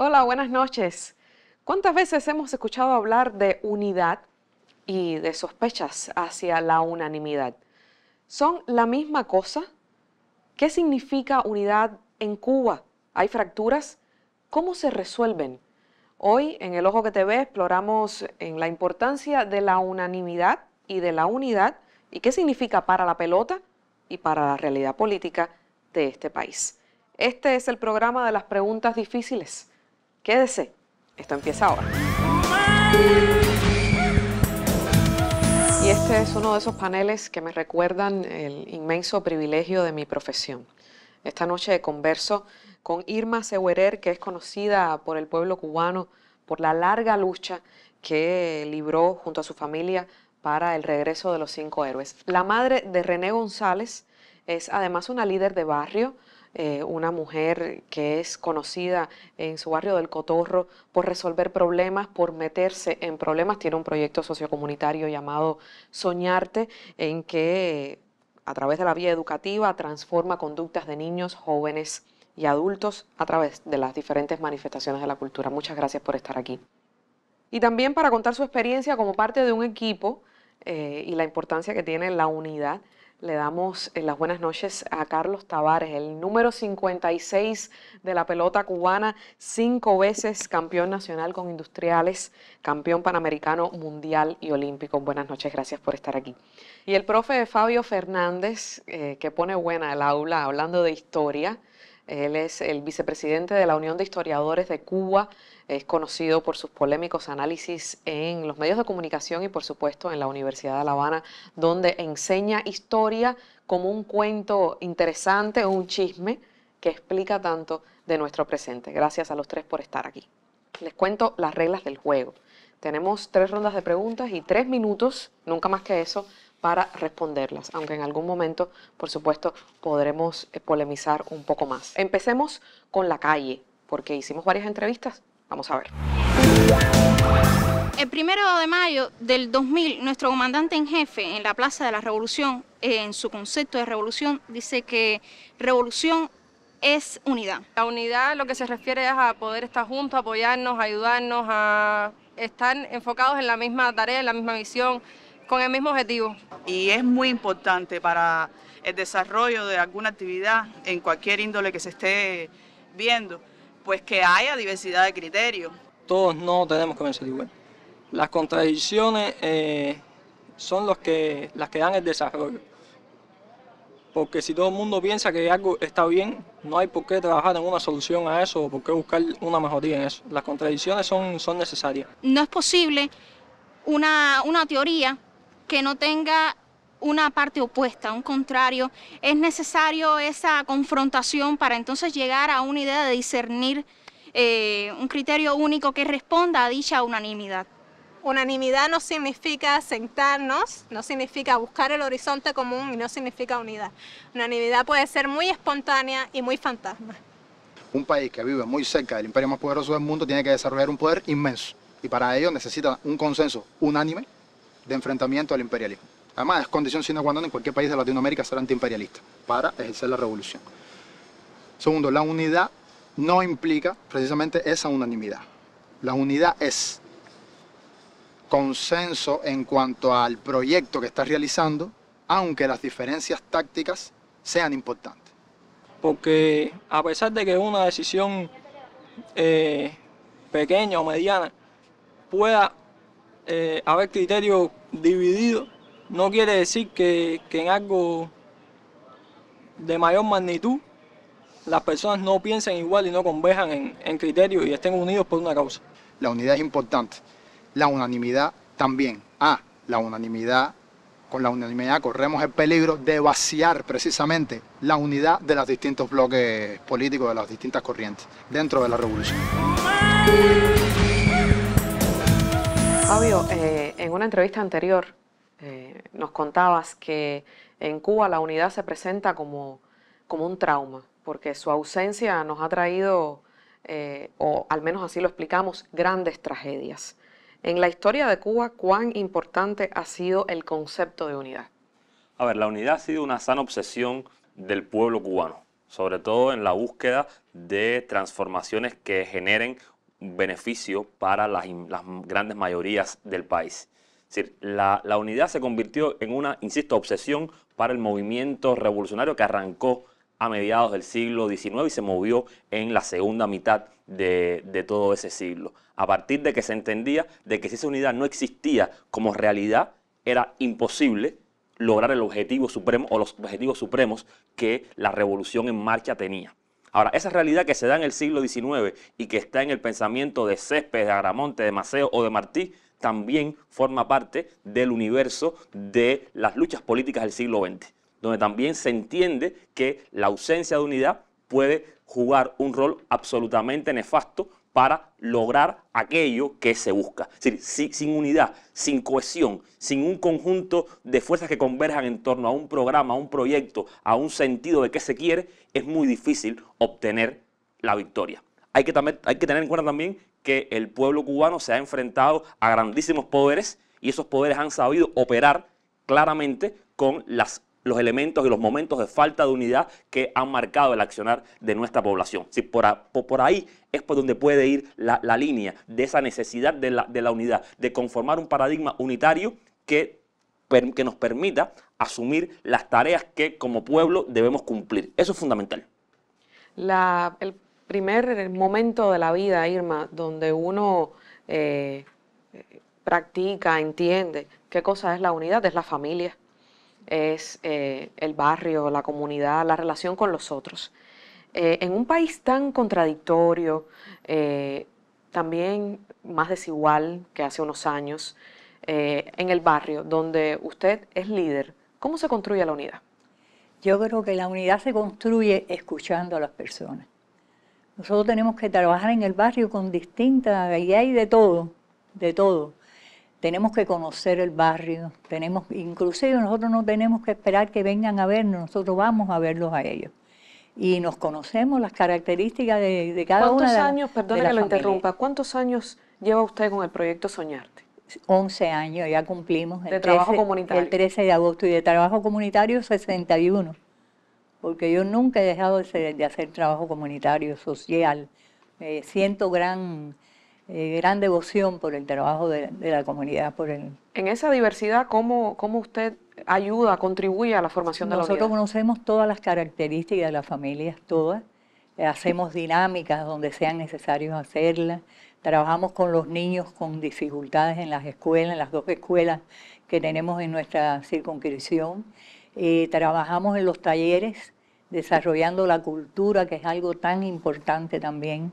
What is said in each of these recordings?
Hola, buenas noches. ¿Cuántas veces hemos escuchado hablar de unidad y de sospechas hacia la unanimidad? ¿Son la misma cosa? ¿Qué significa unidad en Cuba? ¿Hay fracturas? ¿Cómo se resuelven? Hoy, en El Ojo que te ve, exploramos en la importancia de la unanimidad y de la unidad y qué significa para la pelota y para la realidad política de este país. Este es el programa de las preguntas difíciles. Quédese, esto empieza ahora. Y este es uno de esos paneles que me recuerdan el inmenso privilegio de mi profesión. Esta noche converso con Irma Seguerer, que es conocida por el pueblo cubano por la larga lucha que libró junto a su familia para el regreso de los 5 héroes. La madre de René González es además una líder de barrio, una mujer que es conocida en su barrio del Cotorro por resolver problemas, por meterse en problemas. Tiene un proyecto sociocomunitario llamado Soñarte, en que a través de la vía educativa transforma conductas de niños, jóvenes y adultos a través de las diferentes manifestaciones de la cultura. Muchas gracias por estar aquí. Y también para contar su experiencia como parte de un equipo y la importancia que tiene la unidad, le damos las buenas noches a Carlos Tavares, el número 56 de la pelota cubana, 5 veces campeón nacional con Industriales, campeón panamericano, mundial y olímpico. Buenas noches, gracias por estar aquí. Y el profe Fabio Fernández, que pone buena el aula hablando de historia. Él es el vicepresidente de la Unión de Historiadores de Cuba, es conocido por sus polémicos análisis en los medios de comunicación y por supuesto en la Universidad de La Habana, donde enseña historia como un cuento interesante o un chisme que explica tanto de nuestro presente. Gracias a los tres por estar aquí. Les cuento las reglas del juego. Tenemos 3 rondas de preguntas y 3 minutos, nunca más que eso, para responderlas, aunque en algún momento, por supuesto, podremos polemizar un poco más. Empecemos con la calle, porque hicimos varias entrevistas. Vamos a ver. El 1 de mayo del 2000, nuestro comandante en jefe en la Plaza de la Revolución, en su concepto de revolución, dice que revolución es unidad. La unidad lo que se refiere es a poder estar juntos, apoyarnos, ayudarnos, a estar enfocados en la misma tarea, en la misma visión, con el mismo objetivo. Y es muy importante para el desarrollo de alguna actividad en cualquier índole que se esté viendo, pues que haya diversidad de criterios. Todos no tenemos que pensar igual. Las contradicciones son las que dan el desarrollo. Porque si todo el mundo piensa que algo está bien, no hay por qué trabajar en una solución a eso o por qué buscar una mejoría en eso. Las contradicciones son necesarias. No es posible una teoría que no tenga una parte opuesta, un contrario. Es necesario esa confrontación para entonces llegar a una idea de discernir un criterio único que responda a dicha unanimidad. Unanimidad no significa sentarnos, no significa buscar el horizonte común y no significa unidad. Unanimidad puede ser muy espontánea y muy fantasma. Un país que vive muy cerca del imperio más poderoso del mundo tiene que desarrollar un poder inmenso y para ello necesita un consenso unánime de enfrentamiento al imperialismo. Además, es condición sine qua non en cualquier país de Latinoamérica ser antiimperialista para ejercer la revolución. Segundo, la unidad no implica precisamente esa unanimidad. La unidad es consenso en cuanto al proyecto que estás realizando, aunque las diferencias tácticas sean importantes. Porque a pesar de que una decisión pequeña o mediana pueda haber criterios divididos, no quiere decir que en algo de mayor magnitud las personas no piensen igual y no converjan en criterios y estén unidos por una causa. La unidad es importante, la unanimidad también. Con la unanimidad corremos el peligro de vaciar precisamente la unidad de los distintos bloques políticos, de las distintas corrientes dentro de la revolución. Fabio, en una entrevista anterior nos contabas que en Cuba la unidad se presenta como un trauma, porque su ausencia nos ha traído, o al menos así lo explicamos, grandes tragedias. En la historia de Cuba, ¿cuán importante ha sido el concepto de unidad? A ver, la unidad ha sido una sana obsesión del pueblo cubano. sobre todo en la búsqueda de transformaciones que generen beneficio para las grandes mayorías del país. Es decir, la unidad se convirtió en una, insisto, obsesión para el movimiento revolucionario que arrancó a mediados del siglo XIX y se movió en la segunda mitad de todo ese siglo. A partir de que se entendía de que si esa unidad no existía como realidad, era imposible lograr el objetivo supremo o los objetivos supremos que la revolución en marcha tenía. Ahora, esa realidad que se da en el siglo XIX y que está en el pensamiento de Céspedes, de Agramonte, de Maceo o de Martí, también forma parte del universo de las luchas políticas del siglo XX, donde también se entiende que la ausencia de unidad puede jugar un rol absolutamente nefasto para lograr aquello que se busca. Es decir, sin unidad, sin cohesión, sin un conjunto de fuerzas que converjan en torno a un programa, a un proyecto, a un sentido de qué se quiere, es muy difícil obtener la victoria. Hay que tener en cuenta también que el pueblo cubano se ha enfrentado a grandísimos poderes y esos poderes han sabido operar claramente con los elementos y los momentos de falta de unidad que han marcado el accionar de nuestra población. Si por ahí es por donde puede ir la línea de esa necesidad de la unidad, de conformar un paradigma unitario que nos permita asumir las tareas que como pueblo debemos cumplir. Eso es fundamental. El primer momento de la vida, Irma, donde uno practica, entiende qué cosa es la unidad, es la familia. Es el barrio, la comunidad, la relación con los otros. En un país tan contradictorio, también más desigual que hace unos años, en el barrio donde usted es líder, ¿cómo se construye la unidad? Yo creo que la unidad se construye escuchando a las personas. Nosotros tenemos que trabajar en el barrio con distintas, y hay de todo, de todo. Tenemos que conocer el barrio, inclusive nosotros no tenemos que esperar que vengan a vernos, nosotros vamos a verlos a ellos. Y nos conocemos las características de cada una de las ¿Cuántos años, perdone que lo interrumpa, cuántos años lleva usted con el proyecto Soñarte? 11 años, ya cumplimos. ¿De trabajo comunitario? El 13 de agosto, y de trabajo comunitario 61, porque yo nunca he dejado de hacer trabajo comunitario, social. Siento gran devoción por el trabajo de la comunidad. En esa diversidad, ¿cómo usted ayuda, contribuye a la formación de la unidad? Nosotros conocemos todas las características de las familias, todas. Hacemos dinámicas donde sean necesarios hacerlas. Trabajamos con los niños con dificultades en las escuelas, en las 2 escuelas que tenemos en nuestra circunscripción. Trabajamos en los talleres, desarrollando la cultura, que es algo tan importante también.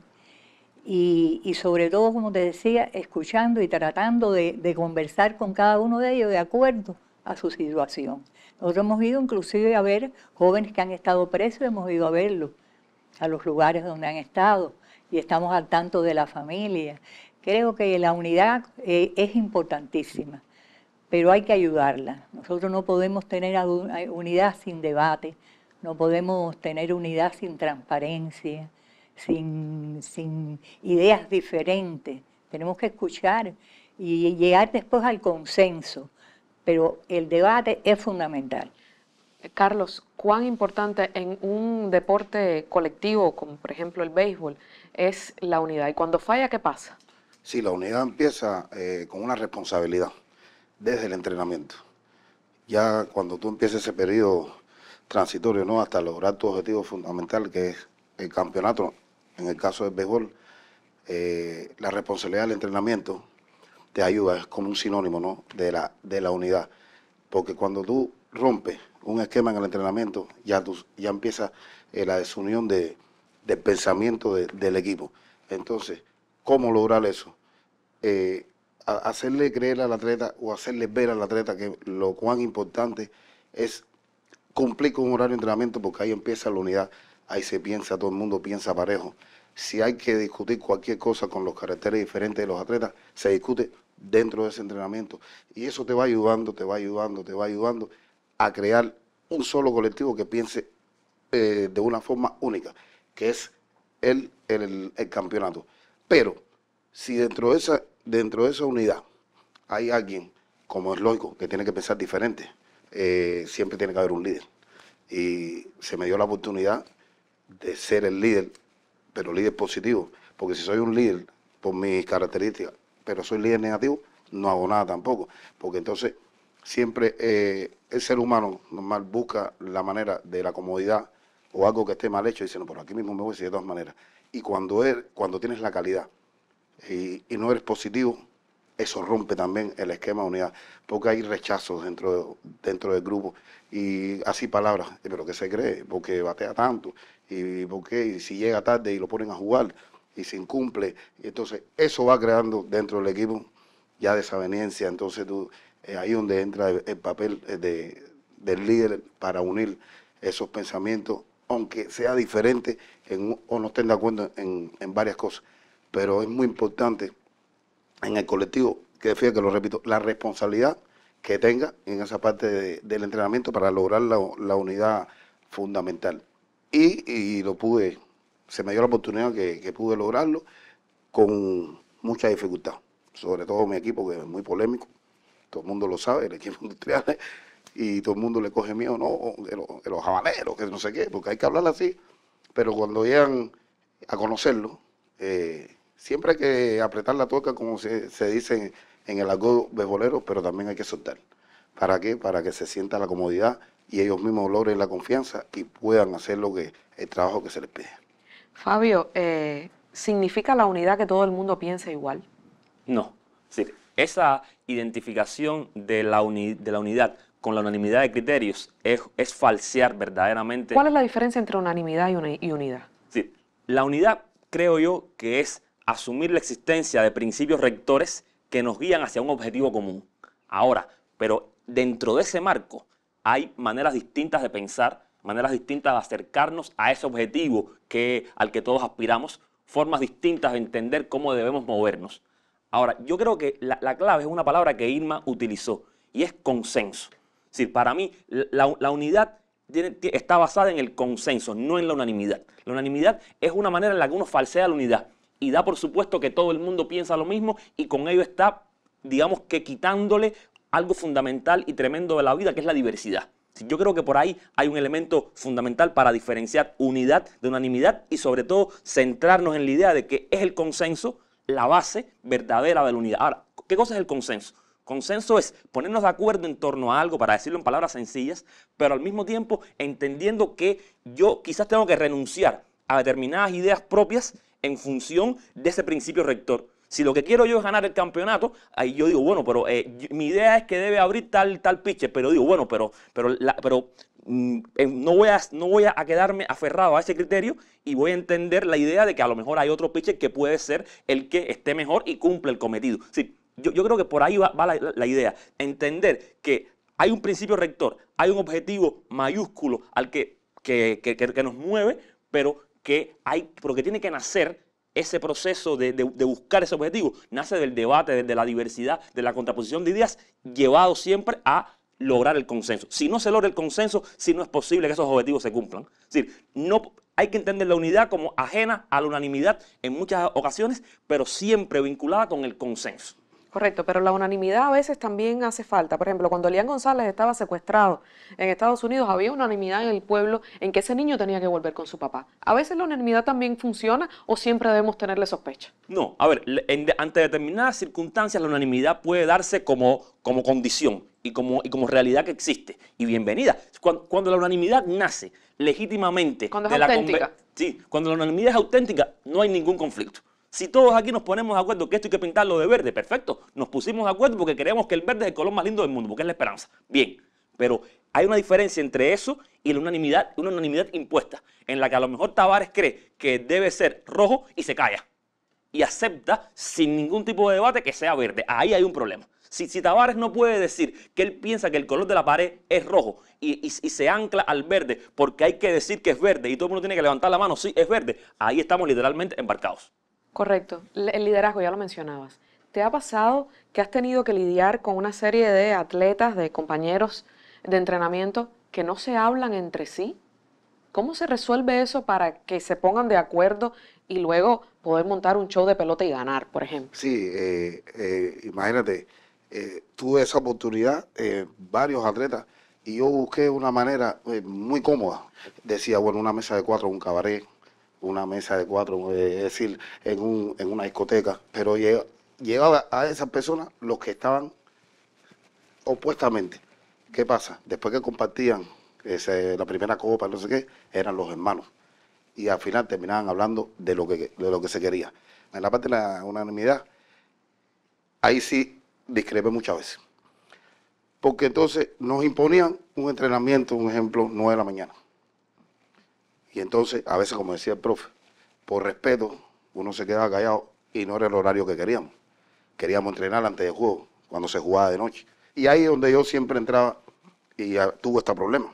Y sobre todo, como te decía, escuchando y tratando de conversar con cada uno de ellos de acuerdo a su situación. Nosotros hemos ido inclusive a ver jóvenes que han estado presos, hemos ido a verlos, a los lugares donde han estado, y estamos al tanto de la familia. Creo que la unidad es importantísima, pero hay que ayudarla. Nosotros no podemos tener unidad sin debate, no podemos tener unidad sin transparencia, sin ideas diferentes. Tenemos que escuchar y llegar después al consenso, pero el debate es fundamental. Carlos, ¿cuán importante en un deporte colectivo, como por ejemplo el béisbol, es la unidad? Y cuando falla, ¿qué pasa? Sí, la unidad empieza con una responsabilidad desde el entrenamiento. Ya cuando tú empiezas ese periodo transitorio, ¿no?, hasta lograr tu objetivo fundamental, que es el campeonato, en el caso del béisbol, la responsabilidad del entrenamiento te ayuda, es como un sinónimo, ¿no?, de la unidad. Porque cuando tú rompes un esquema en el entrenamiento, ya empieza la desunión del pensamiento del equipo. Entonces, ¿cómo lograr eso? Hacerle creer al atleta o hacerle ver al atleta que lo cuán importante es cumplir con un horario de entrenamiento, porque ahí empieza la unidad, ahí se piensa, todo el mundo piensa parejo. Si hay que discutir cualquier cosa con los caracteres diferentes de los atletas, se discute dentro de ese entrenamiento. Y eso te va ayudando a crear un solo colectivo que piense de una forma única, que es el campeonato. Pero si dentro de esa unidad hay alguien, como es lógico, que tiene que pensar diferente, siempre tiene que haber un líder. Y se me dio la oportunidad de ser el líder, pero líder positivo, porque si soy un líder por mis características, pero soy líder negativo, no hago nada tampoco, porque entonces siempre el ser humano normal busca la manera de la comodidad o algo que esté mal hecho y dice, no, por aquí mismo me voy a decir de todas maneras. Y cuando tienes la calidad y no eres positivo, eso rompe también el esquema de unidad, porque hay rechazos dentro del grupo y así palabras, pero ¿qué se cree? Porque batea tanto y porque si llega tarde y lo ponen a jugar y se incumple, y entonces eso va creando dentro del equipo ya desaveniencia. Entonces ahí donde entra el papel del líder para unir esos pensamientos, aunque sea diferente o no estén de acuerdo en varias cosas, pero es muy importante en el colectivo, que fíjate que lo repito, la responsabilidad que tenga en esa parte del entrenamiento para lograr la unidad fundamental. Y se me dio la oportunidad que pude lograrlo con mucha dificultad, sobre todo mi equipo, que es muy polémico, todo el mundo lo sabe, el equipo industrial, y todo el mundo le coge miedo, no, de los habaneros, que no sé qué, porque hay que hablar así, pero cuando llegan a conocerlo, siempre hay que apretar la tuerca, como se dice en el argot beisbolero, pero también hay que soltar. ¿Para qué? Para que se sienta la comodidad y ellos mismos logren la confianza y puedan hacer el trabajo que se les pide. Fabio, ¿significa la unidad que todo el mundo piense igual? No. Sí, esa identificación de la unidad con la unanimidad de criterios es falsear verdaderamente. ¿Cuál es la diferencia entre unanimidad y unidad? Sí, la unidad creo yo que es asumir la existencia de principios rectores que nos guían hacia un objetivo común. Ahora, pero dentro de ese marco hay maneras distintas de pensar, maneras distintas de acercarnos a ese objetivo al que todos aspiramos, formas distintas de entender cómo debemos movernos. Ahora, yo creo que la clave es una palabra que Irma utilizó y es consenso. Es decir, para mí la unidad está basada en el consenso, no en la unanimidad. La unanimidad es una manera en la que uno falsea la unidad y da por supuesto que todo el mundo piensa lo mismo y con ello está, digamos que quitándole algo fundamental y tremendo de la vida, que es la diversidad. Yo creo que por ahí hay un elemento fundamental para diferenciar unidad de unanimidad y sobre todo centrarnos en la idea de que es el consenso la base verdadera de la unidad. Ahora, ¿qué cosa es el consenso? Consenso es ponernos de acuerdo en torno a algo, para decirlo en palabras sencillas, pero al mismo tiempo entendiendo que yo quizás tengo que renunciar a determinadas ideas propias en función de ese principio rector. Si lo que quiero yo es ganar el campeonato, ahí yo digo, bueno, pero mi idea es que debe abrir tal pitcher, pero digo, bueno, pero no voy a quedarme aferrado a ese criterio y voy a entender la idea de que a lo mejor hay otro pitcher que puede ser el que esté mejor y cumple el cometido. Sí, yo creo que por ahí va la idea, entender que hay un principio rector, hay un objetivo mayúsculo al que nos mueve, pero que tiene que nacer. Ese proceso de buscar ese objetivo nace del debate, de la diversidad, de la contraposición de ideas, llevado siempre a lograr el consenso. Si no se logra el consenso, si no es posible que esos objetivos se cumplan. Es decir, hay que entender la unidad como ajena a la unanimidad en muchas ocasiones, pero siempre vinculada con el consenso. Correcto, pero la unanimidad a veces también hace falta. Por ejemplo, cuando Elian González estaba secuestrado en Estados Unidos, había unanimidad en el pueblo en que ese niño tenía que volver con su papá. ¿A veces la unanimidad también funciona o siempre debemos tenerle sospecha? No, a ver, ante determinadas circunstancias la unanimidad puede darse como condición y como realidad que existe. Y bienvenida. Cuando la unanimidad nace legítimamente... Cuando es auténtica. Sí, cuando la unanimidad es auténtica no hay ningún conflicto. Si todos aquí nos ponemos de acuerdo que esto hay que pintarlo de verde, perfecto. Nos pusimos de acuerdo porque creemos que el verde es el color más lindo del mundo, porque es la esperanza. Bien, pero hay una diferencia entre eso y la unanimidad, una unanimidad impuesta, en la que a lo mejor Tavares cree que debe ser rojo y se calla. Y acepta sin ningún tipo de debate que sea verde. Ahí hay un problema. Si Tavares no puede decir que él piensa que el color de la pared es rojo y se ancla al verde porque hay que decir que es verde y todo el mundo tiene que levantar la mano, sí, es verde, ahí estamos literalmente embarcados. Correcto. El liderazgo, ya lo mencionabas. ¿Te ha pasado que has tenido que lidiar con una serie de atletas, de compañeros de entrenamiento que no se hablan entre sí? ¿Cómo se resuelve eso para que se pongan de acuerdo y luego poder montar un show de pelota y ganar, por ejemplo? Sí, imagínate, tuve esa oportunidad, varios atletas Y yo busqué una manera muy cómoda. Decía, bueno, una mesa de 4 en un cabaret, una mesa de 4, es decir, en una discoteca. Pero llegaba a esas personas los que estaban opuestamente. ¿Qué pasa? Después que compartían la primera copa, no sé qué, eran los hermanos. Y al final terminaban hablando de lo que se quería. En la parte de la unanimidad, ahí sí discrepé muchas veces. Porque entonces nos imponían un entrenamiento, un ejemplo, 9 de la mañana. Y entonces, a veces, como decía el profe, por respeto, uno se quedaba callado y no era el horario que queríamos. Queríamos entrenar antes del juego, cuando se jugaba de noche. Y ahí es donde yo siempre entraba y tuve este problema.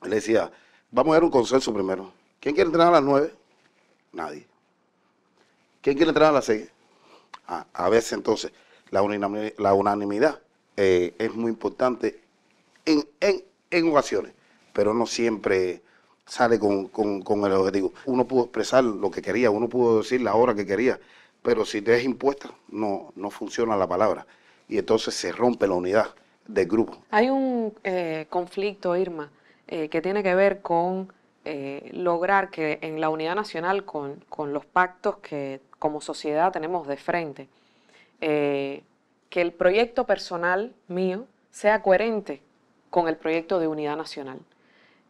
Le decía, vamos a ver un consenso primero. ¿Quién quiere entrenar a las 9? Nadie. ¿Quién quiere entrenar a las 6? A veces entonces la unanimidad es muy importante en ocasiones, pero no siempre sale con el objetivo. Uno pudo expresar lo que quería, uno pudo decir la hora que quería, pero si te es impuesta, no funciona la palabra. Y entonces se rompe la unidad del grupo. Hay un conflicto, Irma, que tiene que ver con lograr que en la unidad nacional, con los pactos que como sociedad tenemos de frente, que el proyecto personal mío sea coherente con el proyecto de unidad nacional.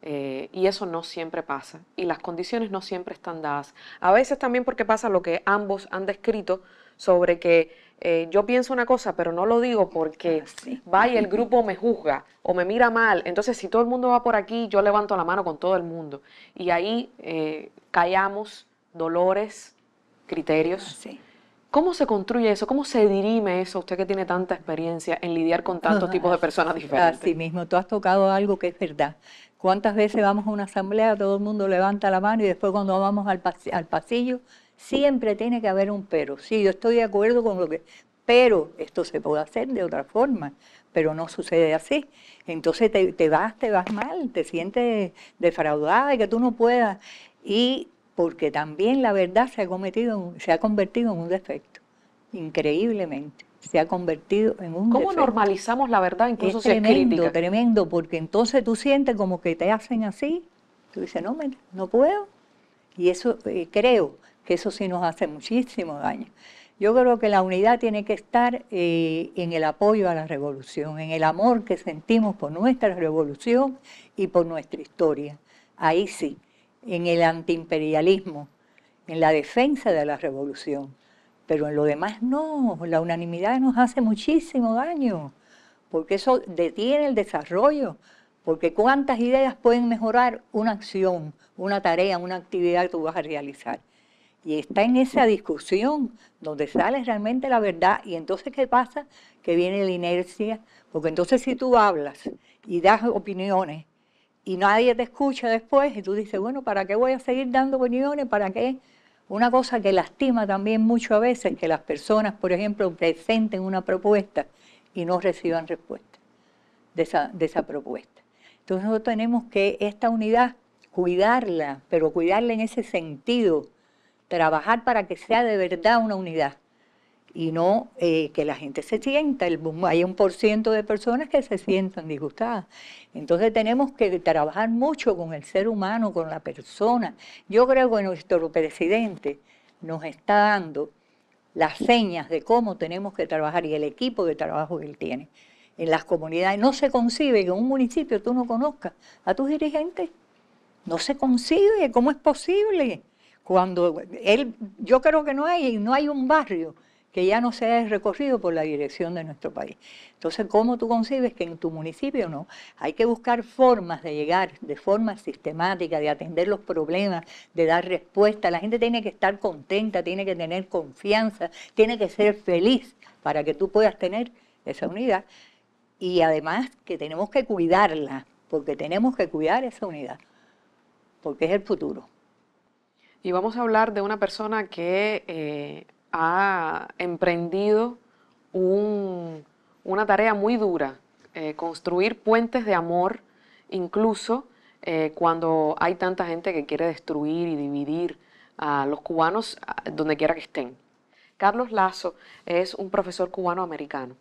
Y eso no siempre pasa, y las condiciones no siempre están dadas. A veces también porque pasa lo que ambos han descrito sobre que yo pienso una cosa, pero no lo digo porque vaya el grupo me juzga o me mira mal. Entonces, si todo el mundo va por aquí, yo levanto la mano con todo el mundo. Y ahí callamos dolores, criterios. Sí. ¿Cómo se construye eso? ¿Cómo se dirime eso? Usted que tiene tanta experiencia en lidiar con tantos tipos de personas diferentes. Así mismo, tú has tocado algo que es verdad. ¿Cuántas veces vamos a una asamblea, todo el mundo levanta la mano y después cuando vamos al pasillo, siempre tiene que haber un pero? Sí, yo estoy de acuerdo con lo que... Pero esto se puede hacer de otra forma, pero no sucede así. Entonces te vas mal, te sientes defraudada de que tú no puedas. Y porque también la verdad se ha convertido en un defecto, increíblemente. Se ha convertido en un defecto. ¿Cómo normalizamos la verdad incluso si es tremendo, crítica? tremendo, porque entonces tú sientes como que te hacen así, tú dices, no puedo. Y eso, creo que eso sí nos hace muchísimo daño. Yo creo que la unidad tiene que estar en el apoyo a la revolución, en el amor que sentimos por nuestra revolución y por nuestra historia. Ahí sí, en el antiimperialismo, en la defensa de la revolución. Pero en lo demás no, la unanimidad nos hace muchísimo daño, porque eso detiene el desarrollo, porque cuántas ideas pueden mejorar una acción, una tarea, una actividad que tú vas a realizar. Y está en esa discusión donde sale realmente la verdad. Y entonces, ¿qué pasa? Que viene la inercia, porque entonces si tú hablas y das opiniones y nadie te escucha después, y tú dices, bueno, ¿para qué voy a seguir dando opiniones? ¿Para qué? Una cosa que lastima también mucho a veces, que las personas, por ejemplo, presenten una propuesta y no reciban respuesta de esa propuesta. Entonces nosotros tenemos que esta unidad cuidarla, pero cuidarla en ese sentido, trabajar para que sea de verdad una unidad y no que la gente se sienta, hay 1% de personas que se sientan disgustadas. Entonces tenemos que trabajar mucho con el ser humano, con la persona. Yo creo que nuestro presidente nos está dando las señas de cómo tenemos que trabajar y el equipo de trabajo que él tiene en las comunidades. No se concibe que en un municipio tú no conozcas a tus dirigentes. No se concibe, ¿cómo es posible? Cuando yo creo que no hay un barrio que ya no sea recorrido por la dirección de nuestro país. Entonces, ¿cómo tú concibes que en tu municipio no? Hay que buscar formas de llegar de forma sistemática, de atender los problemas, de dar respuesta. La gente tiene que estar contenta, tiene que tener confianza, tiene que ser feliz para que tú puedas tener esa unidad. Y además que tenemos que cuidarla, porque tenemos que cuidar esa unidad, porque es el futuro. Y vamos a hablar de una persona que ha emprendido una tarea muy dura, construir puentes de amor, incluso cuando hay tanta gente que quiere destruir y dividir a los cubanos donde quiera que estén. Carlos Lazo es un profesor cubano-americano.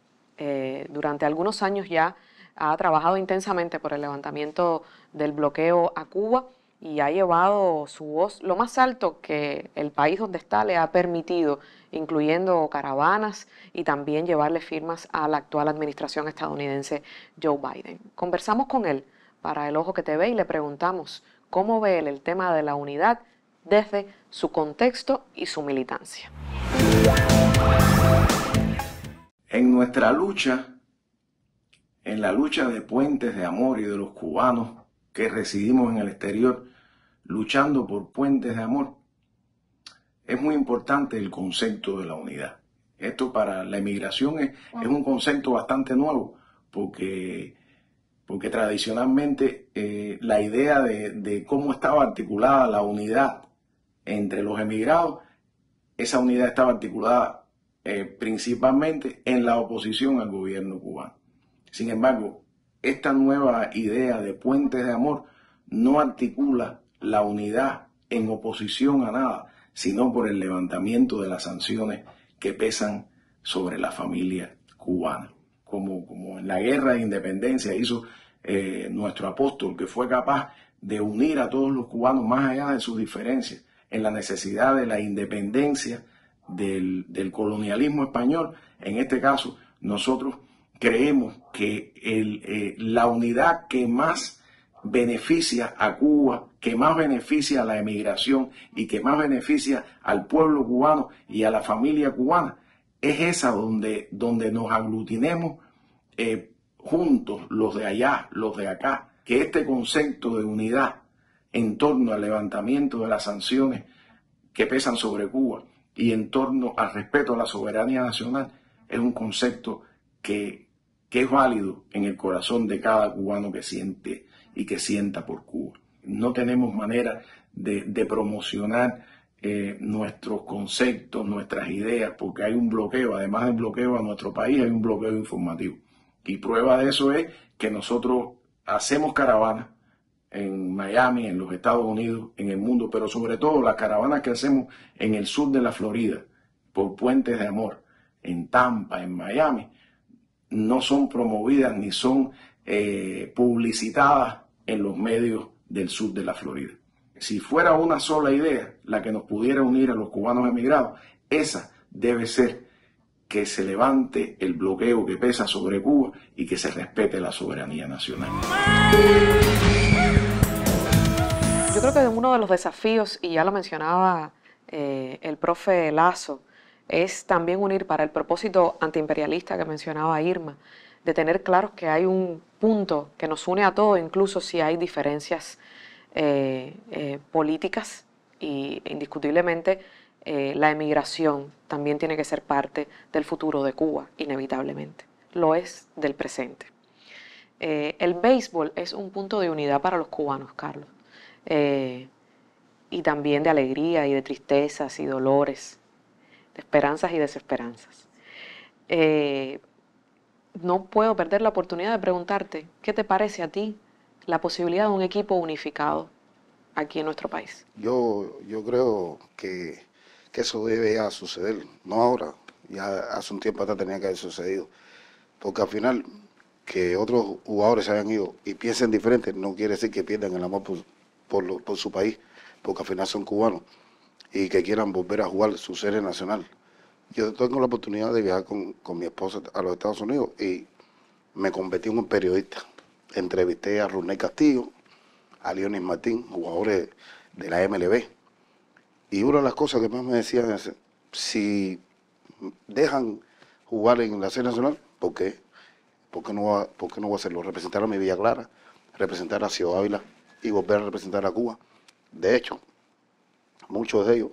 Durante algunos años ya ha trabajado intensamente por el levantamiento del bloqueo a Cuba y ha llevado su voz lo más alto que el país donde está le ha permitido, incluyendo caravanas y también llevarle firmas a la actual administración estadounidense Joe Biden. Conversamos con él para El Ojo que Te Ve y le preguntamos cómo ve él el tema de la unidad desde su contexto y su militancia. En nuestra lucha, en la lucha de Puentes de Amor y de los cubanos que residimos en el exterior, luchando por puentes de amor, es muy importante el concepto de la unidad. Esto para la emigración es un concepto bastante nuevo, porque tradicionalmente la idea de cómo estaba articulada la unidad entre los emigrados, esa unidad estaba articulada principalmente en la oposición al gobierno cubano. Sin embargo, esta nueva idea de puentes de amor no articula la unidad en oposición a nada, sino por el levantamiento de las sanciones que pesan sobre la familia cubana. Como en la guerra de independencia hizo nuestro apóstol, que fue capaz de unir a todos los cubanos más allá de sus diferencias, en la necesidad de la independencia del colonialismo español. En este caso, nosotros creemos que la unidad que más beneficia a Cuba, que más beneficia a la emigración y que más beneficia al pueblo cubano y a la familia cubana, es esa donde nos aglutinemos juntos, los de allá, los de acá, que este concepto de unidad en torno al levantamiento de las sanciones que pesan sobre Cuba y en torno al respeto a la soberanía nacional es un concepto que es válido en el corazón de cada cubano que siente y que sienta por Cuba. No tenemos manera de promocionar nuestros conceptos, nuestras ideas, porque hay un bloqueo. Además del bloqueo a nuestro país, hay un bloqueo informativo. Y prueba de eso es que nosotros hacemos caravanas en Miami, en los Estados Unidos, en el mundo, pero sobre todo las caravanas que hacemos en el sur de la Florida, por Puentes de Amor, en Tampa, en Miami, no son promovidas ni son publicitadas en los medios del sur de la Florida. Si fuera una sola idea la que nos pudiera unir a los cubanos emigrados, esa debe ser que se levante el bloqueo que pesa sobre Cuba y que se respete la soberanía nacional. Yo creo que uno de los desafíos, y ya lo mencionaba el profe Lazo, es también unir para el propósito antiimperialista que mencionaba Irma, de tener claro que hay un punto que nos une a todos, incluso si hay diferencias políticas, y indiscutiblemente la emigración también tiene que ser parte del futuro de Cuba, inevitablemente. Lo es del presente. El béisbol es un punto de unidad para los cubanos, Carlos, y también de alegría y de tristezas y dolores, de esperanzas y desesperanzas. No puedo perder la oportunidad de preguntarte, ¿qué te parece a ti la posibilidad de un equipo unificado aquí en nuestro país? Yo creo que eso debe ya suceder, no ahora, ya hace un tiempo atrás tenía que haber sucedido, porque al final que otros jugadores se hayan ido y piensen diferente no quiere decir que pierdan el amor por su país, porque al final son cubanos y que quieran volver a jugar su serie nacional. Yo tengo la oportunidad de viajar con mi esposa a los Estados Unidos y me convertí en un periodista. Entrevisté a Ronel Castillo, a Leonis Martín, jugadores de la MLB. Y una de las cosas que más me decían es, si dejan jugar en la serie nacional, ¿por qué? ¿Por qué no voy a hacerlo? Representar a mi Villa Clara, representar a Ciudad Ávila y volver a representar a Cuba. De hecho, muchos de ellos,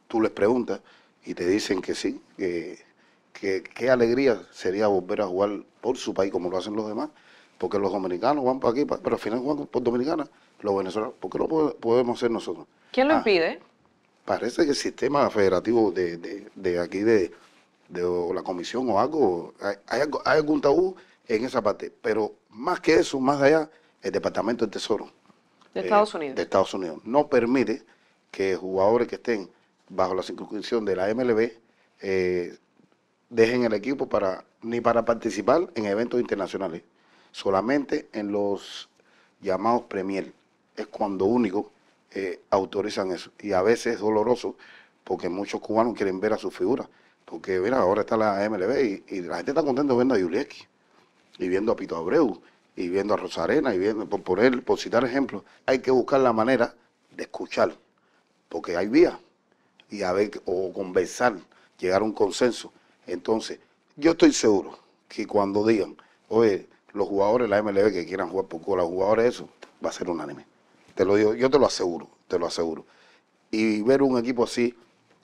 tú les preguntas y te dicen que sí, que qué alegría sería volver a jugar por su país como lo hacen los demás, porque los dominicanos van para aquí, pero al final juegan por Dominicana, los venezolanos, ¿por qué no podemos hacer nosotros? ¿Quién lo impide? Parece que el sistema federativo de aquí, de la comisión o algo, hay algún tabú en esa parte, pero más que eso, más allá, el Departamento del Tesoro de Estados Unidos. De Estados Unidos no permite que jugadores que estén bajo la circunscripción de la MLB dejen el equipo ni para participar en eventos internacionales. solamente en los llamados premier. Es cuando único autorizan eso. Y a veces es doloroso porque muchos cubanos quieren ver a su figura. Porque mira, ahora está la MLB y la gente está contenta viendo a Yulieski, y viendo a Pito Abreu, y viendo a Rosarena, y viendo, por citar ejemplos. Hay que buscar la manera de escuchar, porque hay vías, y a ver, o conversar, llegar a un consenso. Entonces, yo estoy seguro que cuando digan, oye, los jugadores de la MLB que quieran jugar por Cuba, los jugadores de eso, va a ser unánime. Te lo digo, yo te lo aseguro. Y ver un equipo así,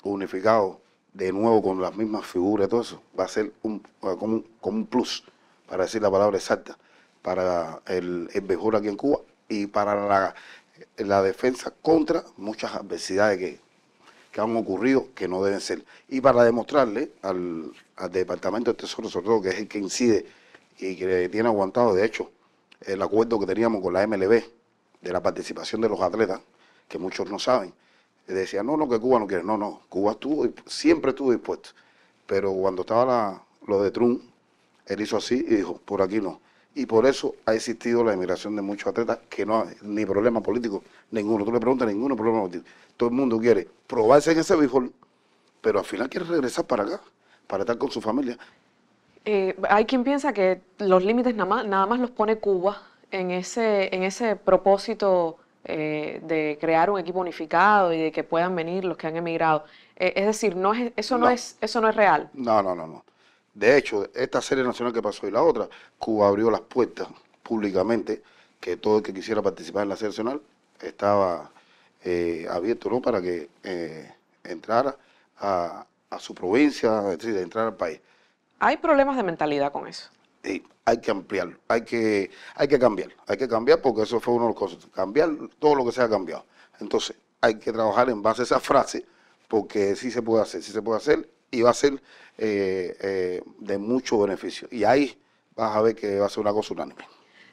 unificado, de nuevo con las mismas figuras y todo eso, va a ser como un plus, para decir la palabra exacta, para el mejor aquí en Cuba y para la defensa contra muchas adversidades que han ocurrido que no deben ser. Y para demostrarle al Departamento del Tesoro, sobre todo, que es el que incide y que tiene aguantado, de hecho, el acuerdo que teníamos con la MLB de la participación de los atletas, que muchos no saben, decía, no, que Cuba no quiere. No, Cuba siempre estuvo dispuesto. Pero cuando estaba lo de Trump, él hizo así y dijo, por aquí no. Y por eso ha existido la emigración de muchos atletas que no hay ni problema político, ninguno. Tú le preguntas, ninguno problema político. Todo el mundo quiere probarse en ese béisbol, pero al final quiere regresar para acá, para estar con su familia. Hay quien piensa que los límites nada más los pone Cuba en ese propósito de crear un equipo unificado y de que puedan venir los que han emigrado. Es decir, eso no es real. No. De hecho, esta serie nacional que pasó y la otra, Cuba abrió las puertas públicamente, que todo el que quisiera participar en la serie nacional estaba abierto, ¿no?, para que entrara a su provincia, es decir, entrar al país. ¿Hay problemas de mentalidad con eso? Sí, hay que ampliarlo, hay que cambiar porque eso fue uno de los cosas, cambiar todo lo que se ha cambiado. Entonces, hay que trabajar en base a esa frase, porque sí se puede hacer y va a ser de mucho beneficio. Y ahí vas a ver que va a ser una cosa unánime.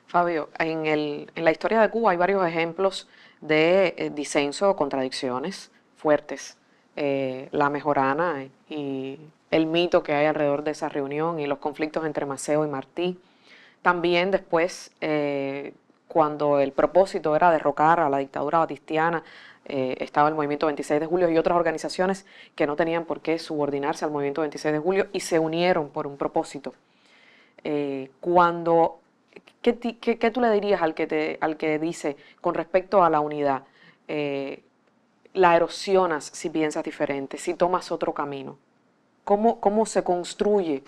Fabio, en la historia de Cuba hay varios ejemplos de disenso, contradicciones fuertes. La Mejorana y el mito que hay alrededor de esa reunión y los conflictos entre Maceo y Martí. También después, cuando el propósito era derrocar a la dictadura batistiana, estaba el Movimiento 26 de Julio y otras organizaciones que no tenían por qué subordinarse al Movimiento 26 de Julio y se unieron por un propósito. ¿Qué tú le dirías al que dice con respecto a la unidad? La erosionas si piensas diferente, si tomas otro camino. ¿Cómo se construye,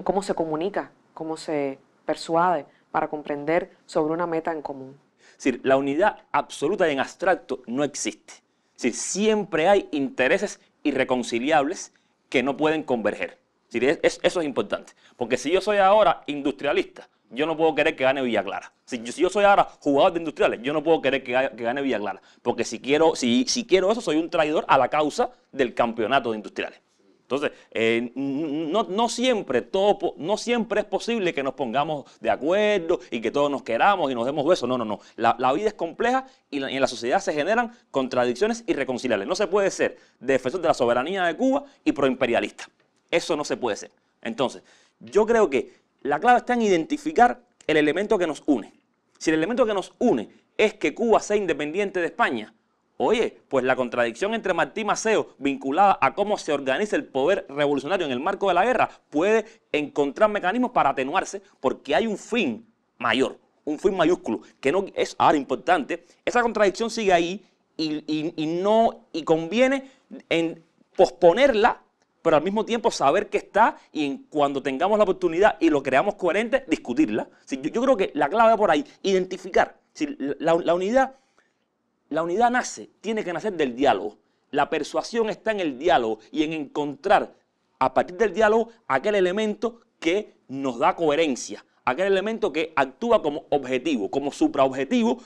cómo se comunica, cómo se persuade para comprender sobre una meta en común? Es decir, la unidad absoluta y en abstracto no existe. Es decir, siempre hay intereses irreconciliables que no pueden converger. Es decir, eso es importante. Porque si yo soy ahora industrialista, yo no puedo querer que gane Villa Clara. Si yo soy ahora jugador de industriales, yo no puedo querer que gane Villa Clara. Porque si quiero eso, soy un traidor a la causa del campeonato de industriales. Entonces, no siempre es posible que nos pongamos de acuerdo y que todos nos queramos y nos demos besos. No. La vida es compleja y en la sociedad se generan contradicciones irreconciliables. No se puede ser defensor de la soberanía de Cuba y proimperialista. Eso no se puede ser. Entonces, yo creo que la clave está en identificar el elemento que nos une. Si el elemento que nos une es que Cuba sea independiente de España, oye, pues la contradicción entre Martí y Maceo vinculada a cómo se organiza el poder revolucionario en el marco de la guerra puede encontrar mecanismos para atenuarse porque hay un fin mayor, un fin mayúsculo, que no es ahora importante. Esa contradicción sigue ahí y conviene en posponerla, pero al mismo tiempo saber que está y cuando tengamos la oportunidad y lo creamos coherente, discutirla. Sí, yo creo que la clave va por ahí, identificar. Sí, la unidad tiene que nacer del diálogo. La persuasión está en el diálogo y en encontrar a partir del diálogo aquel elemento que nos da coherencia, aquel elemento que actúa como objetivo, como supraobjetivo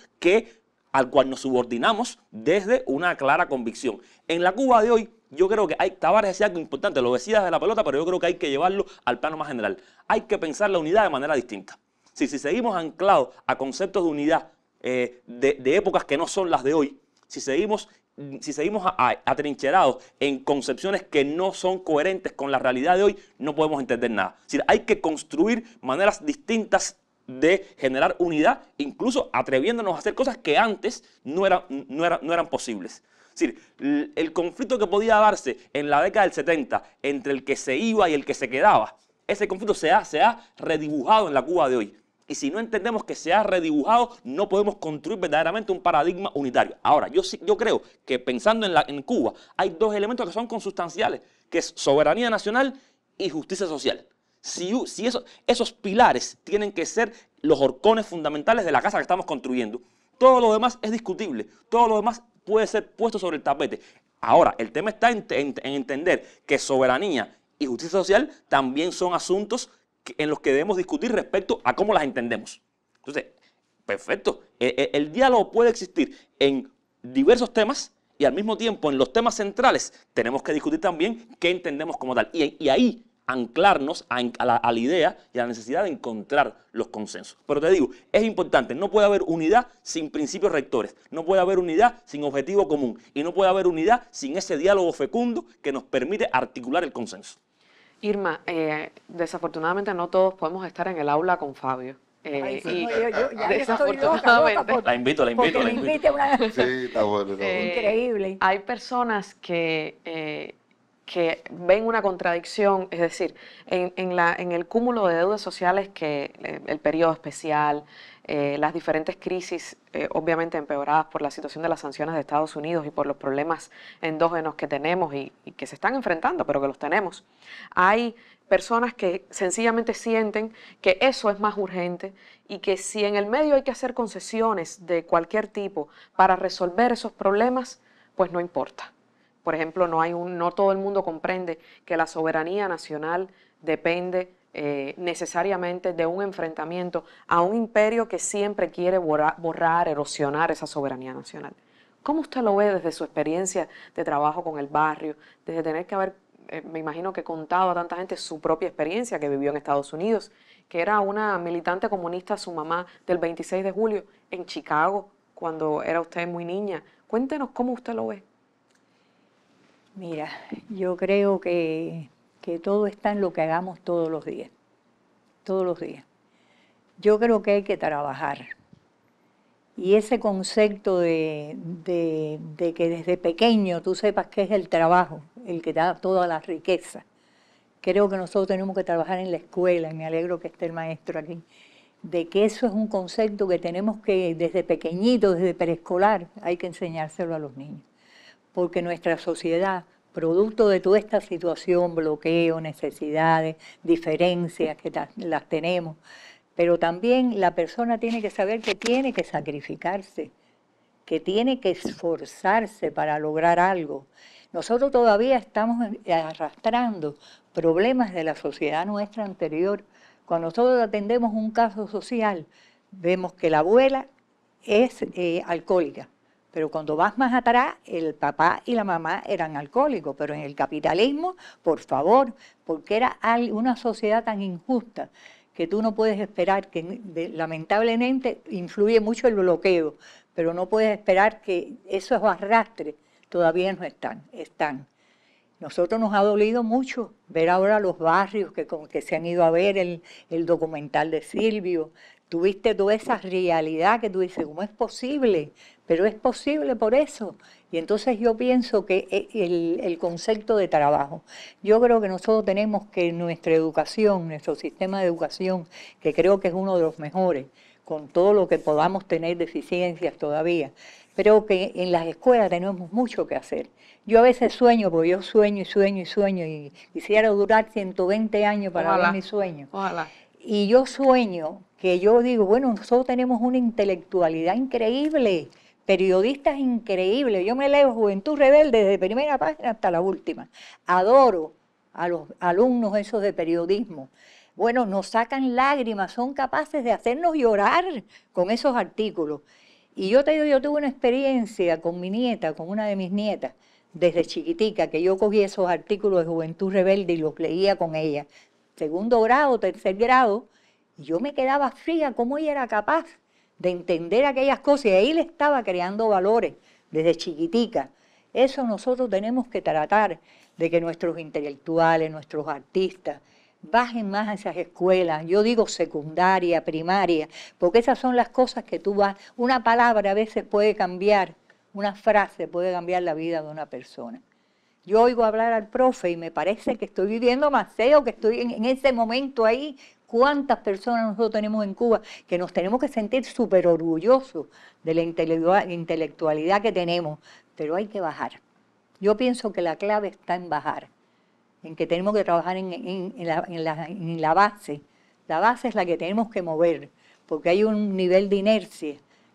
al cual nos subordinamos desde una clara convicción. En la Cuba de hoy, yo creo que Tavares decía algo importante, lo decía desde la pelota, pero yo creo que hay que llevarlo al plano más general. Hay que pensar la unidad de manera distinta. Si seguimos anclados a conceptos de unidad de épocas que no son las de hoy, si seguimos si seguimos atrincherados en concepciones que no son coherentes con la realidad de hoy, no podemos entender nada. Es decir, hay que construir maneras distintas de generar unidad, incluso atreviéndonos a hacer cosas que antes no eran posibles. Es decir, el conflicto que podía darse en la década del 70 entre el que se iba y el que se quedaba, ese conflicto se ha redibujado en la Cuba de hoy. Y si no entendemos que se ha redibujado, no podemos construir verdaderamente un paradigma unitario. Ahora, yo creo que pensando en Cuba, hay dos elementos que son consustanciales, que es soberanía nacional y justicia social. Si esos pilares tienen que ser los horcones fundamentales de la casa que estamos construyendo, todo lo demás es discutible, todo lo demás puede ser puesto sobre el tapete. Ahora, el tema está en entender que soberanía y justicia social también son asuntos en los que debemos discutir respecto a cómo las entendemos. Entonces, perfecto, el diálogo puede existir en diversos temas y al mismo tiempo en los temas centrales tenemos que discutir también qué entendemos como tal. Y ahí anclarnos a la idea y a la necesidad de encontrar los consensos. Pero te digo, es importante, no puede haber unidad sin principios rectores, no puede haber unidad sin objetivo común y no puede haber unidad sin ese diálogo fecundo que nos permite articular el consenso. Irma, desafortunadamente no todos podemos estar en el aula con Fabio. Ay, sí, Y ya desafortunadamente, La invito. Sí, está bueno. Increíble. hay personas que ven una contradicción, es decir, en el cúmulo de deudas sociales que el periodo especial, las diferentes crisis, obviamente empeoradas por la situación de las sanciones de Estados Unidos y por los problemas endógenos que tenemos y que se están enfrentando, pero que los tenemos. Hay personas que sencillamente sienten que eso es más urgente y que si en el medio hay que hacer concesiones de cualquier tipo para resolver esos problemas, pues no importa. Por ejemplo, no todo el mundo comprende que la soberanía nacional depende necesariamente de un enfrentamiento a un imperio que siempre quiere borrar, erosionar esa soberanía nacional. ¿Cómo usted lo ve desde su experiencia de trabajo con el barrio, desde tener que haber, me imagino que contado a tanta gente su propia experiencia que vivió en Estados Unidos, que era una militante comunista, su mamá, del 26 de julio en Chicago, cuando era usted muy niña? Cuéntenos cómo usted lo ve. Mira, yo creo que todo está en lo que hagamos todos los días. Todos los días. Yo creo que hay que trabajar. Y ese concepto de que desde pequeño tú sepas qué es el trabajo, el que da toda la riqueza. Creo que nosotros tenemos que trabajar en la escuela, y me alegro que esté el maestro aquí, de que eso es un concepto que tenemos que desde pequeñito, desde preescolar, hay que enseñárselo a los niños. Porque nuestra sociedad, producto de toda esta situación, bloqueo, necesidades, diferencias que las tenemos, pero también la persona tiene que saber que tiene que sacrificarse, que tiene que esforzarse para lograr algo. Nosotros todavía estamos arrastrando problemas de la sociedad nuestra anterior. Cuando nosotros atendemos un caso social, vemos que la abuela es alcohólica. Pero cuando vas más atrás, el papá y la mamá eran alcohólicos. Pero en el capitalismo, por favor, porque era una sociedad tan injusta que tú no puedes esperar, que lamentablemente influye mucho el bloqueo, pero no puedes esperar que esos arrastres todavía no están. Nosotros nos ha dolido mucho ver ahora los barrios que se han ido a ver el documental de Silvio. Tuviste toda esa realidad que tú dices, ¿cómo es posible? Pero es posible por eso. Y entonces yo pienso que el concepto de trabajo, yo creo que nosotros tenemos que nuestra educación, nuestro sistema de educación, que creo que es uno de los mejores, con todo lo que podamos tener deficiencias todavía, creo que en las escuelas tenemos mucho que hacer. Yo a veces sueño, porque yo sueño y quisiera durar 120 años para ver mi sueño. Ojalá. Y yo sueño que yo digo, bueno, nosotros tenemos una intelectualidad increíble, periodistas increíbles. Yo me leo Juventud Rebelde desde primera página hasta la última. Adoro a los alumnos esos de periodismo. Bueno, nos sacan lágrimas, son capaces de hacernos llorar con esos artículos. Y yo te digo, yo tuve una experiencia con mi nieta, con una de mis nietas, desde chiquitica, que yo cogí esos artículos de Juventud Rebelde y los leía con ella. Segundo grado, tercer grado, y yo me quedaba fría cómo ella era capaz de entender aquellas cosas, y ahí le estaba creando valores desde chiquitica. Eso nosotros tenemos que tratar de que nuestros intelectuales, nuestros artistas, bajen más a esas escuelas, yo digo secundaria, primaria, porque esas son las cosas que tú vas, una palabra a veces puede cambiar, una frase puede cambiar la vida de una persona. Yo oigo hablar al profe y me parece que estoy viviendo Maceo, que estoy en ese momento ahí. ¿Cuántas personas nosotros tenemos en Cuba que nos tenemos que sentir súper orgullosos de la intelectualidad que tenemos? Pero hay que bajar. Yo pienso que la clave está en bajar, en que tenemos que trabajar en la base. La base es la que tenemos que mover, porque hay un nivel de inercia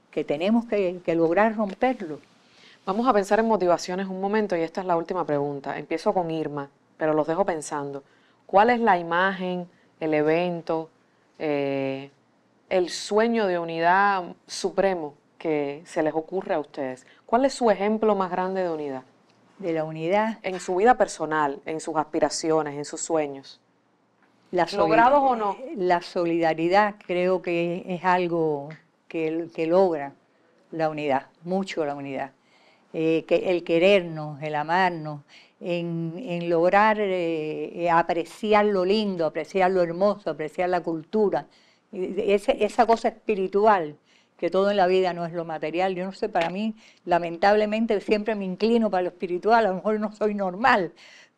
que tenemos que lograr romperlo. Vamos a pensar en motivaciones un momento y esta es la última pregunta. Empiezo con Irma, pero los dejo pensando. ¿Cuál es la imagen, el evento, el sueño de unidad supremo que se les ocurre a ustedes? ¿Cuál es su ejemplo más grande de unidad? De la unidad. En su vida personal, en sus aspiraciones, en sus sueños. ¿Logrados o no? La solidaridad creo que es algo que logra la unidad, mucho la unidad. Que el querernos, el amarnos, en lograr apreciar lo lindo, apreciar lo hermoso, apreciar la cultura, esa cosa espiritual, que todo en la vida no es lo material. Yo no sé, para mí, lamentablemente, siempre me inclino para lo espiritual, a lo mejor no soy normal,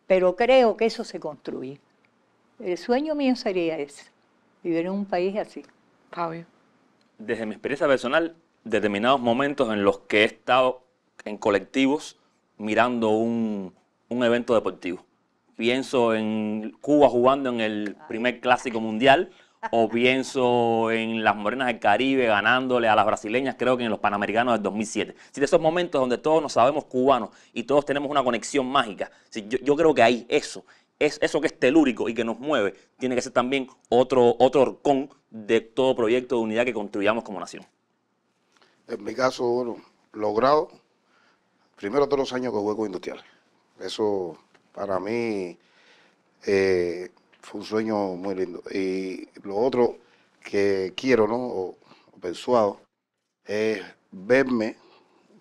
pero creo que eso se construye. El sueño mío sería ese, vivir en un país así. Fabio. Desde mi experiencia personal, determinados momentos en los que he estado en colectivos mirando un evento deportivo. Pienso en Cuba jugando en el primer clásico mundial, o pienso en las morenas del Caribe ganándole a las brasileñas, creo que en los Panamericanos del 2007. Si de esos momentos donde todos nos sabemos cubanos y todos tenemos una conexión mágica, yo creo que ahí eso que es telúrico y que nos mueve, tiene que ser también otro horcón de todo proyecto de unidad que construyamos como nación. En mi caso, bueno, logrado, primero todos los años que jugué con Industriales. Eso para mí fue un sueño muy lindo. Y lo otro que quiero, ¿no? O persuado, es verme,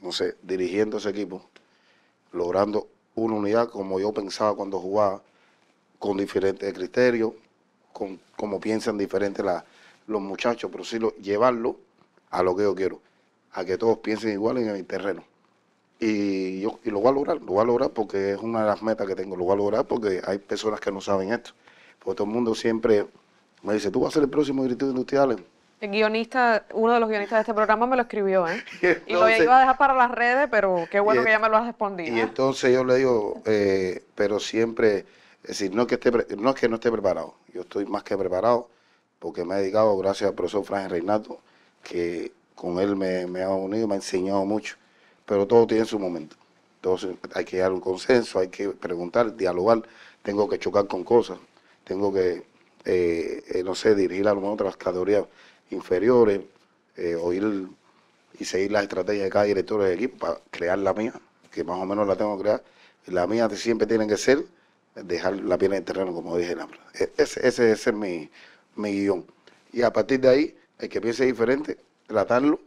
no sé, dirigiendo ese equipo, logrando una unidad como yo pensaba cuando jugaba, con diferentes criterios, como piensan diferentes los muchachos, pero sí llevarlo a lo que yo quiero, a que todos piensen igual en el terreno. Y lo voy a lograr porque es una de las metas que tengo, lo voy a lograr porque hay personas que no saben esto. Porque todo el mundo siempre me dice, tú vas a ser el próximo directivo industrial. El guionista, uno de los guionistas de este programa me lo escribió, ¿eh? Entonces, y lo iba a dejar para las redes, pero qué bueno que ya me lo has respondido. Y entonces yo le digo, pero siempre, es decir, no es que no esté preparado, yo estoy más que preparado porque me he dedicado, gracias al profesor Frank Reinaldo, que con él me ha unido, me ha enseñado mucho, pero todo tiene su momento. Entonces hay que llegar a un consenso, hay que preguntar, dialogar, tengo que chocar con cosas, tengo que, no sé, dirigir a lo mejor otras categorías inferiores, oír y seguir las estrategias de cada director del equipo para crear la mía, que más o menos la tengo que crear. Y la mía siempre tiene que ser dejar la piel en el terreno, como dije. Ese es mi guión. Y a partir de ahí, el que piense diferente, tratarlo,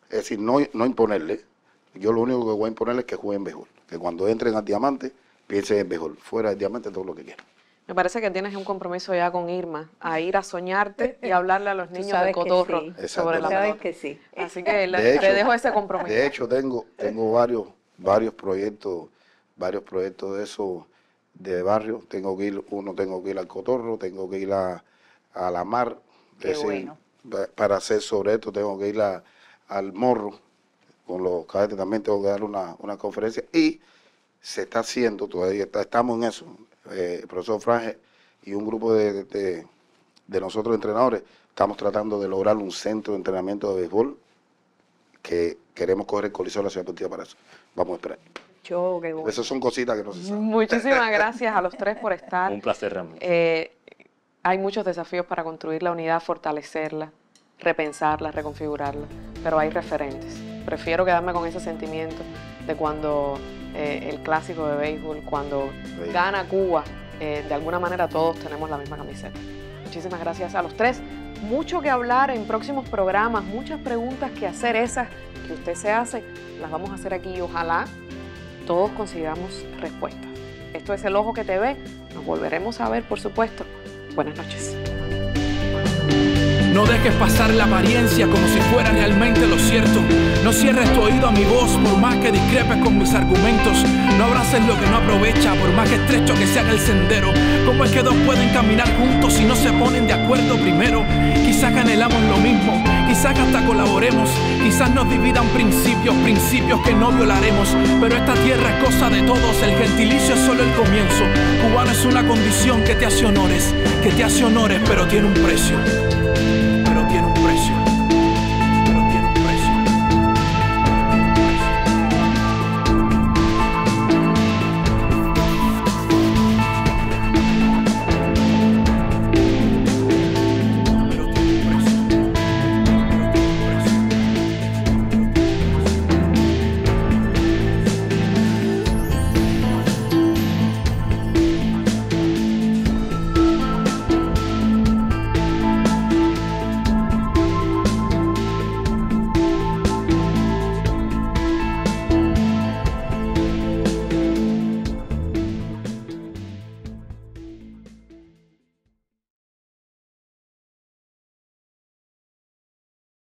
es decir, no imponerle. Yo lo único que voy a imponerle es que jueguen béisbol, que cuando entren al diamante, piensen en béisbol. Fuera del diamante, todo lo que quieran. Me parece que tienes un compromiso ya con Irma, a ir a soñarte y hablarle a los niños de Cotorro sobre la pelota. Que sí. Así que te dejo ese compromiso. De hecho, tengo varios proyectos de esos de barrio. Tengo que ir al Cotorro, tengo que ir a la Mar. Bueno. Para hacer sobre esto tengo que ir al Morro. Con los cadetes también tengo que dar una conferencia. Y se está haciendo, todavía estamos en eso. El profesor Franje y un grupo de nosotros entrenadores estamos tratando de lograr un centro de entrenamiento de béisbol que queremos coger el Coliseo de la Ciudad Deportiva para eso. Vamos a esperar. Qué bueno. Esas son cositas que no se saben. Muchísimas gracias a los tres por estar. Un placer realmente. Hay muchos desafíos para construir la unidad, fortalecerla, repensarla, reconfigurarla, pero hay referentes. Prefiero quedarme con ese sentimiento de cuando el clásico de béisbol, cuando gana Cuba, de alguna manera todos tenemos la misma camiseta. Muchísimas gracias a los tres. Mucho que hablar en próximos programas, muchas preguntas que hacer, esas que usted se hace, las vamos a hacer aquí y ojalá todos consigamos respuestas. Esto es El Ojo que te ve. Nos volveremos a ver, por supuesto. Buenas noches. No dejes pasar la apariencia como si fuera realmente lo cierto. No cierres tu oído a mi voz por más que discrepes con mis argumentos. No abraces lo que no aprovecha por más que estrecho que sea el sendero. ¿Cómo es que dos pueden caminar juntos si no se ponen de acuerdo primero? Quizás que anhelamos lo mismo, quizás que hasta colaboremos. Quizás nos dividan principios que no violaremos. Pero esta tierra es cosa de todos, el gentilicio es solo el comienzo. Cubano es una condición que te hace honores, pero tiene un precio.